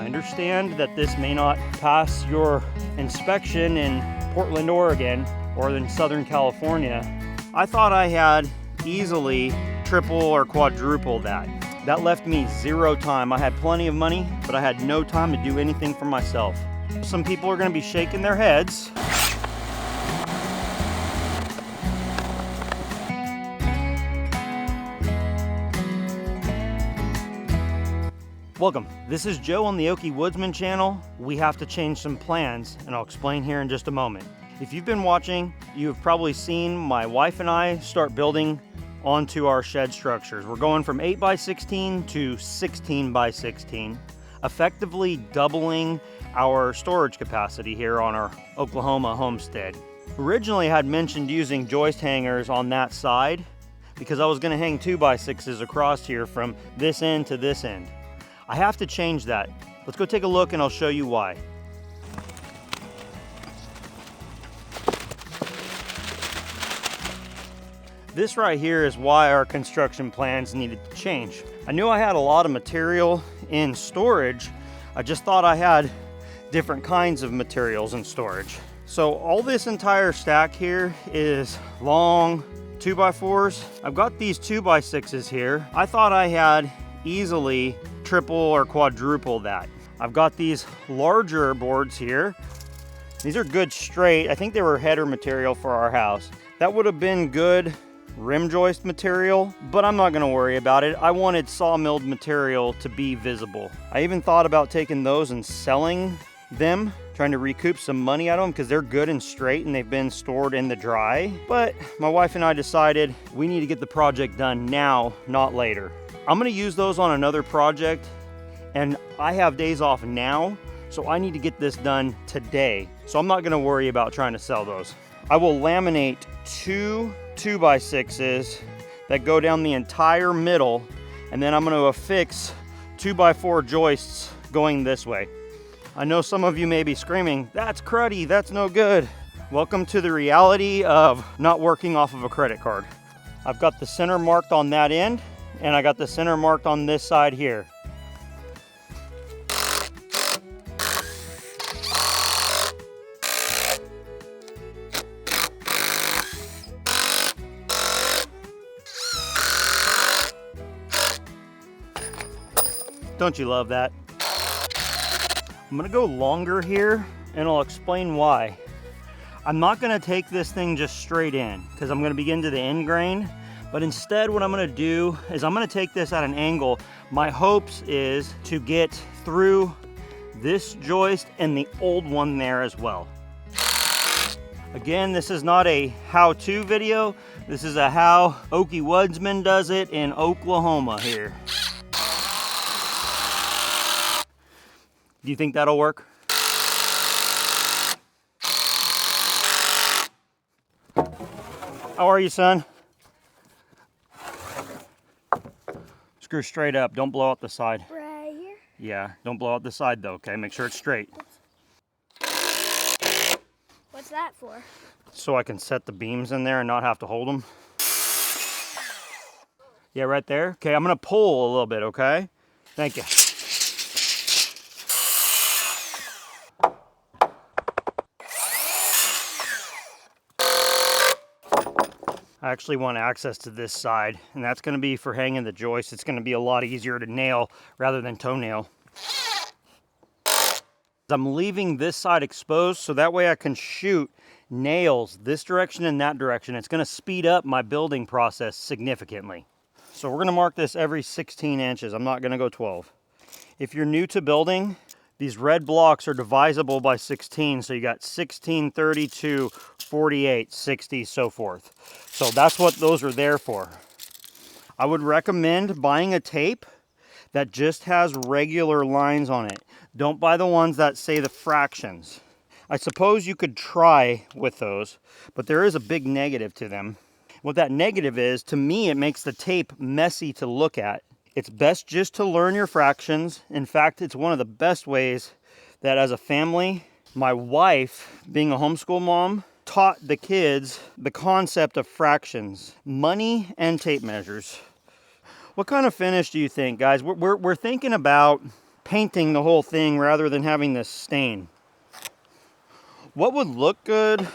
understand that this may not pass your inspection in Portland, Oregon, or in Southern California. I thought I had easily triple or quadruple that. That left me zero time. I had plenty of money, but I had no time to do anything for myself. Some people are gonna be shaking their heads. Welcome, this is Joe on the Okie Woodsman channel. We have to change some plans, and I'll explain here in just a moment. If you've been watching, you have probably seen my wife and I start building onto our shed structures. We're going from 8x16 to 16x16, effectively doubling our storage capacity here on our Oklahoma homestead. Originally, I had mentioned using joist hangers on that side because I was gonna hang 2x6s across here from this end to this end. I have to change that. Let's go take a look and I'll show you why. This right here is why our construction plans needed to change. I knew I had a lot of material in storage. I just thought I had different kinds of materials in storage. So all this entire stack here is long 2x4s. I've got these 2x6s here. I thought I had easily triple or quadruple that. I've got these larger boards here. These are good straight. I think they were header material for our house. That would have been good rim joist material, but I'm not gonna worry about it. I wanted sawmilled material to be visible. I even thought about taking those and selling them, trying to recoup some money out of them because they're good and straight and they've been stored in the dry. But my wife and I decided we need to get the project done now, not later. I'm gonna use those on another project, and I have days off now, so I need to get this done today. So I'm not gonna worry about trying to sell those. I will laminate two 2x6s that go down the entire middle, and then I'm gonna affix 2x4 joists going this way. I know some of you may be screaming, that's cruddy, that's no good. Welcome to the reality of not working off of a credit card. I've got the center marked on that end, and I got the center marked on this side here. Don't you love that? I'm gonna go longer here, and I'll explain why. I'm not gonna take this thing just straight in because I'm gonna begin to the end grain. But instead, what I'm gonna do is I'm gonna take this at an angle. My hopes is to get through this joist and the old one there as well. Again, this is not a how-to video. This is a how Okie Woodsman does it in Oklahoma here. Do you think that'll work? How are you, son? Screw straight up, don't blow out the side. Right here? Yeah, don't blow out the side though, okay? Make sure it's straight. What's that for? So I can set the beams in there and not have to hold them. Yeah, right there. Okay, I'm gonna pull a little bit, okay? Thank you. I actually want access to this side, and that's gonna be for hanging the joist. It's gonna be a lot easier to nail rather than toenail. I'm leaving this side exposed so that way I can shoot nails this direction and that direction. It's gonna speed up my building process significantly. So we're gonna mark this every 16 inches. I'm not gonna go 12. If you're new to building, these red blocks are divisible by 16. So you got 16, 32, 48, 60, so forth. So that's what those are there for. I would recommend buying a tape that just has regular lines on it. Don't buy the ones that say the fractions. I suppose you could try with those, but there is a big negative to them. What that negative is, to me, it makes the tape messy to look at. It's best just to learn your fractions. In fact, it's one of the best ways that as a family, my wife, being a homeschool mom, taught the kids the concept of fractions, money and tape measures. What kind of finish do you think, guys? We're thinking about painting the whole thing rather than having this stain. What would look good?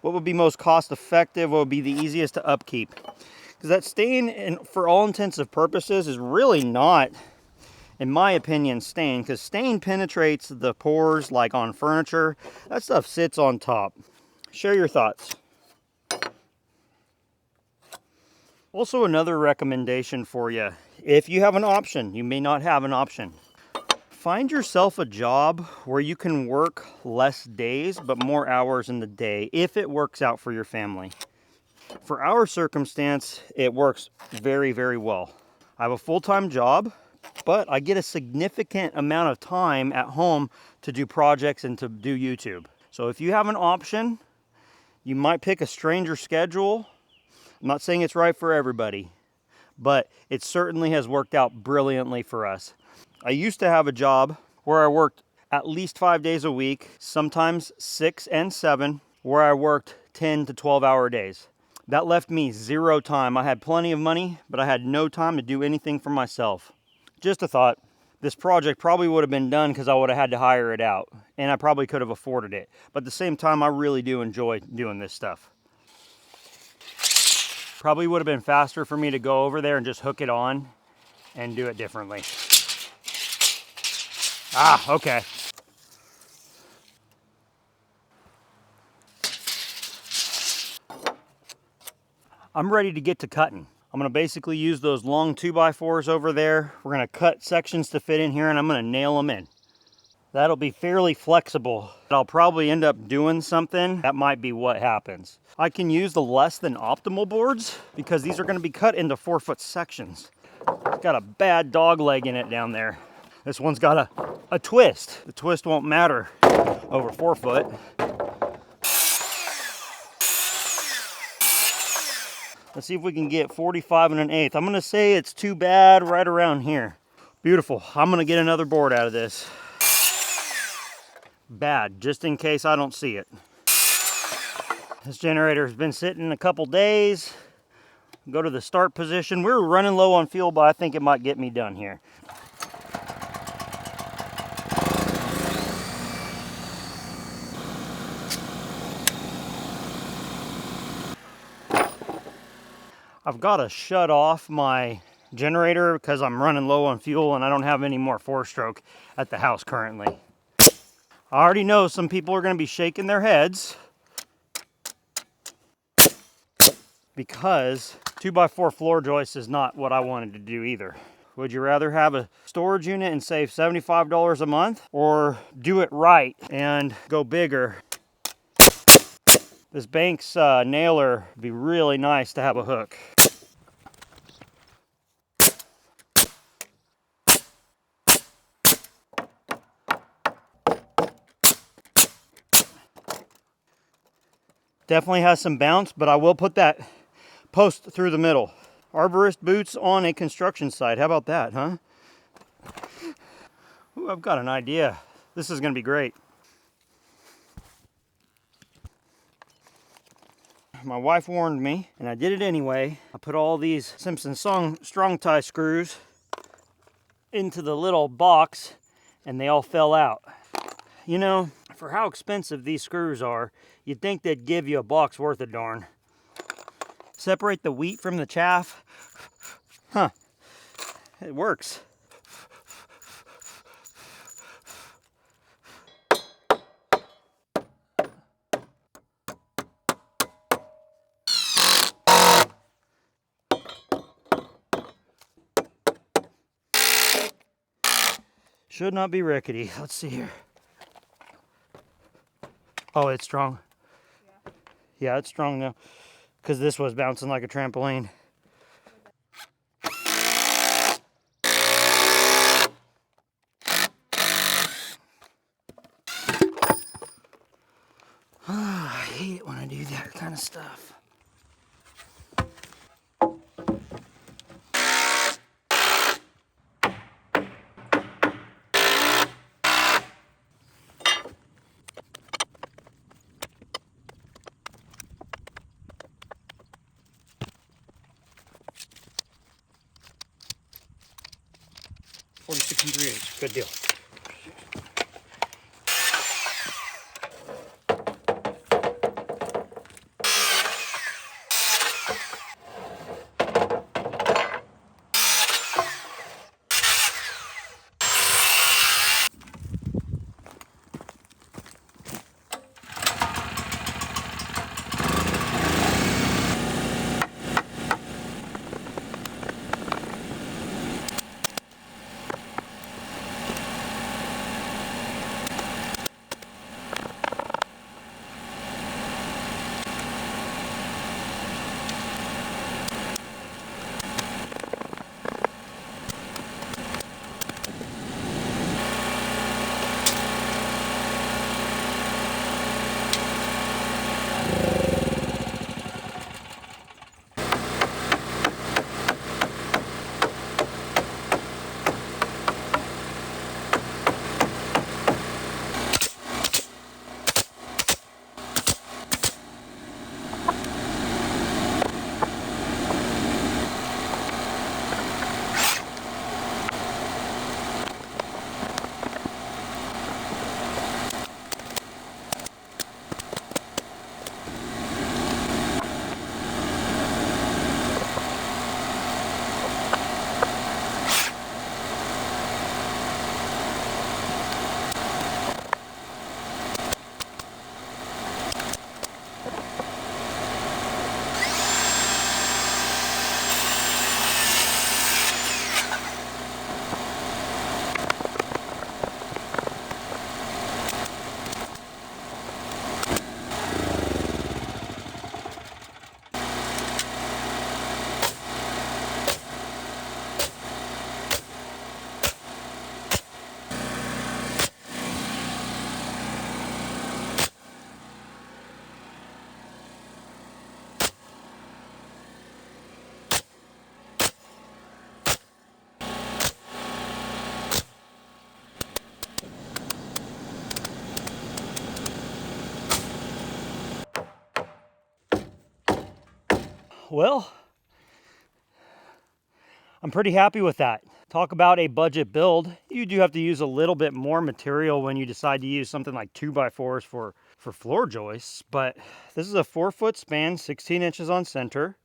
What would be most cost effective? What would be the easiest to upkeep? Because that stain, for all intents and purposes, is really not, in my opinion, stain. Because stain penetrates the pores like on furniture. That stuff sits on top. Share your thoughts. Also, another recommendation for you. If you have an option, you may not have an option. Find yourself a job where you can work less days but more hours in the day if it works out for your family. For our circumstance, it works very, very well. I have a full-time job, but I get a significant amount of time at home to do projects and to do YouTube. So if you have an option, you might pick a stranger schedule. I'm not saying it's right for everybody, but it certainly has worked out brilliantly for us. I used to have a job where I worked at least 5 days a week, sometimes 6 and 7, where I worked 10 to 12-hour days. That left me zero time. I had plenty of money, but I had no time to do anything for myself. Just a thought. This project probably would have been done because I would have had to hire it out, and I probably could have afforded it. But at the same time, I really do enjoy doing this stuff. Probably would have been faster for me to go over there and just hook it on and do it differently. Ah, okay. I'm ready to get to cutting. I'm gonna basically use those long 2x4s over there. We're gonna cut sections to fit in here and I'm gonna nail them in. That'll be fairly flexible. I'll probably end up doing something. That might be what happens. I can use the less than optimal boards because these are gonna be cut into 4-foot sections. It's got a bad dog leg in it down there. This one's got a twist. The twist won't matter over 4 foot. Let's see if we can get 45 1/8. I'm gonna say it's too bad right around here. Beautiful. I'm gonna get another board out of this. Bad, just in case I don't see it. This generator has been sitting a couple days. Go to the start position. We're running low on fuel, but I think it might get me done here. I've got to shut off my generator because I'm running low on fuel and I don't have any more 4-stroke at the house currently. I already know some people are going to be shaking their heads because 2x4 floor joist is not what I wanted to do either. Would you rather have a storage unit and save $75 a month or do it right and go bigger? This Banks nailer would be really nice to have a hook. Definitely has some bounce, but I will put that post through the middle. Arborist boots on a construction site. How about that, huh? Ooh, I've got an idea. This is gonna be great. My wife warned me, and I did it anyway. I put all these Simpson strong tie screws into the little box, and they all fell out. You know, for how expensive these screws are, you'd think they'd give you a box worth of darn. Separate the wheat from the chaff. Huh, it works. Should not be rickety. Let's see here. Oh, it's strong. Yeah, it's strong now. Because this was bouncing like a trampoline. I hate it when I do that kind of stuff. $46 3/8. Good deal. Well, I'm pretty happy with that. Talk about a budget build. You do have to use a little bit more material when you decide to use something like 2x4s for floor joists, but this is a 4-foot span, 16 inches on center.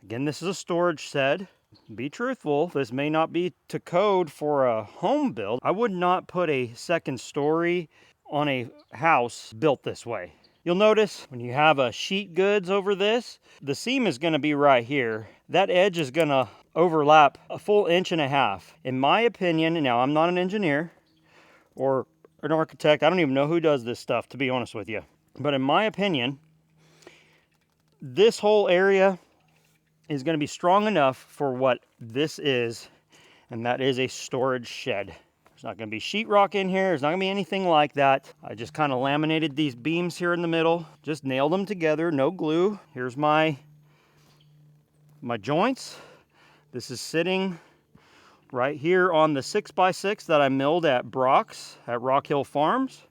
Again, this is a storage shed. Be truthful, this may not be to code for a home build. I would not put a second story on a house built this way. You'll notice when you have a sheet goods over this, the seam is going to be right here. That edge is going to overlap a full 1.5 inches. In my opinion, now I'm not an engineer or an architect. I don't even know who does this stuff, to be honest with you. But in my opinion, this whole area is going to be strong enough for what this is, and that is a storage shed. There's not going to be sheetrock in here. There's not going to be anything like that. I just kind of laminated these beams here in the middle, just nailed them together, no glue. Here's my joints. This is sitting right here on the 6x6 that I milled at Brock's at Rock Hill Farms.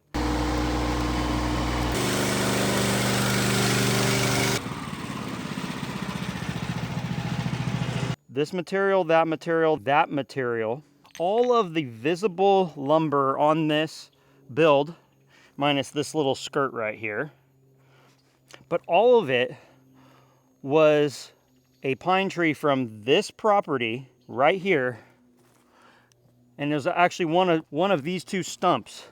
This material, that material, that material. All of the visible lumber on this build, minus this little skirt right here, but all of it was a pine tree from this property right here, and there's actually one of these two stumps.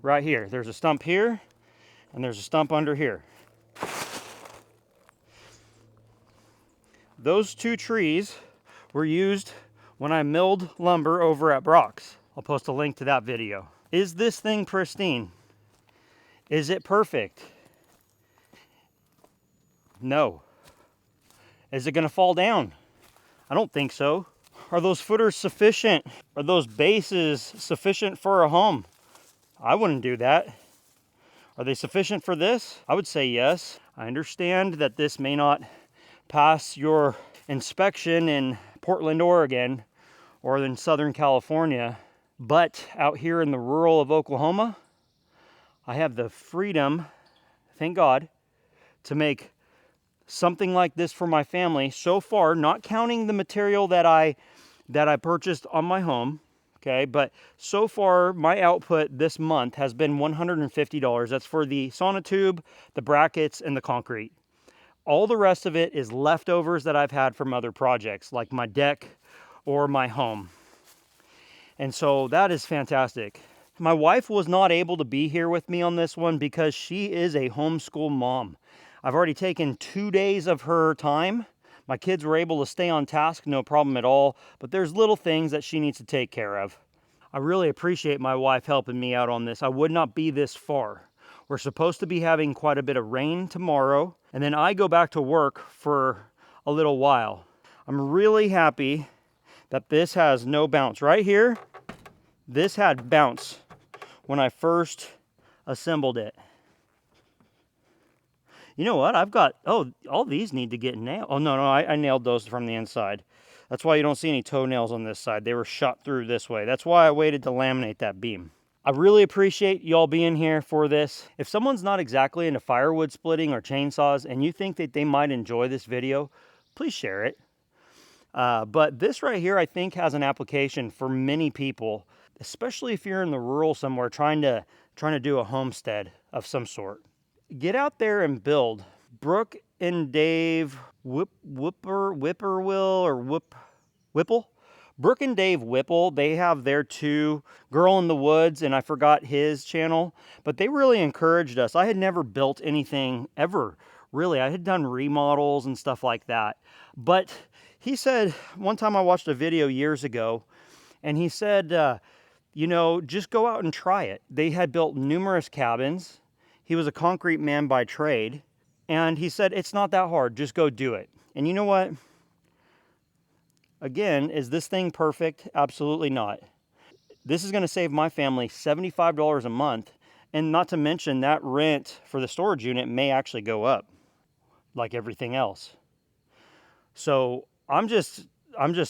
Right here, there's a stump here, and there's a stump under here. Those two trees were used when I milled lumber over at Brock's. I'll post a link to that video. Is this thing pristine? Is it perfect? No. Is it gonna fall down? I don't think so. Are those footers sufficient? Are those bases sufficient for a home? I wouldn't do that. Are they sufficient for this? I would say yes. I understand that this may not pass your inspection in Portland, Oregon, or in Southern California, But out here in the rural of Oklahoma, I have the freedom, thank God, to make something like this for my family. So far, not counting the material that I purchased on my home, okay, but so far my output this month has been $150. That's for the sonotube, the brackets, and the concrete. All the rest of it is leftovers that I've had from other projects, like my deck or my home. And so that is fantastic. My wife was not able to be here with me on this one because she is a homeschool mom. I've already taken 2 days of her time. My kids were able to stay on task, no problem at all, but there's little things that she needs to take care of. I really appreciate my wife helping me out on this. I would not be this far. We're supposed to be having quite a bit of rain tomorrow, and then I go back to work for a little while. I'm really happy that this has no bounce. Right here, this had bounce when I first assembled it. You know what? I've got, oh, all these need to get nailed. Oh, no, I nailed those from the inside. That's why you don't see any toenails on this side. They were shot through this way. That's why I waited to laminate that beam. I really appreciate y'all being here for this. If someone's not exactly into firewood splitting or chainsaws and you think that they might enjoy this video, please share it. But this right here, I think, has an application for many people, especially if you're in the rural somewhere trying to do a homestead of some sort. Get out there and build. Brooke and Dave Whipple. Brooke and Dave Whipple, they have their two, Girl in the Woods, and I forgot his channel, but they really encouraged us. I had never built anything ever, really. I had done remodels and stuff like that. But he said, one time I watched a video years ago, and he said, you know, just go out and try it. They had built numerous cabins. He was a concrete man by trade. And he said, it's not that hard. Just go do it. And you know what? Again, is this thing perfect? Absolutely not. This is going to save my family $75 a month. And not to mention that rent for the storage unit may actually go up like everything else. So I'm just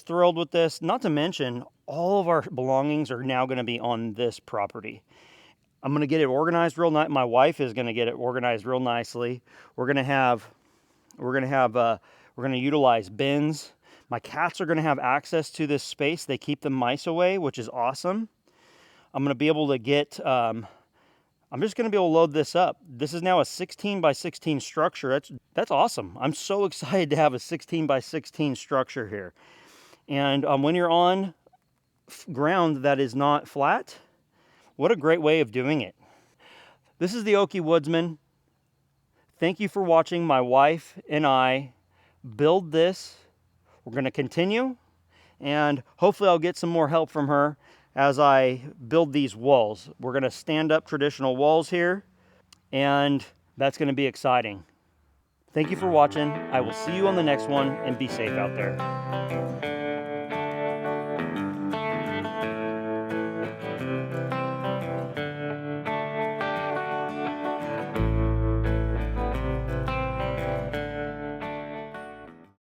thrilled with this. Not to mention all of our belongings are now going to be on this property. I'm going to get it organized real nice. My wife is going to get it organized real nicely. We're going to utilize bins. My cats are going to have access to this space. They keep the mice away, which is awesome. I'm going to be able to get, I'm just going to be able to load this up. This is now a 16 by 16 structure. That's awesome. I'm so excited to have a 16 by 16 structure here. And when you're on ground that is not flat, what a great way of doing it. This is the Okie Woodsman. Thank you for watching my wife and I build this. We're going to continue, and hopefully I'll get some more help from her as I build these walls. We're going to stand up traditional walls here, and that's going to be exciting. Thank you for watching. I will see you on the next one, and be safe out there.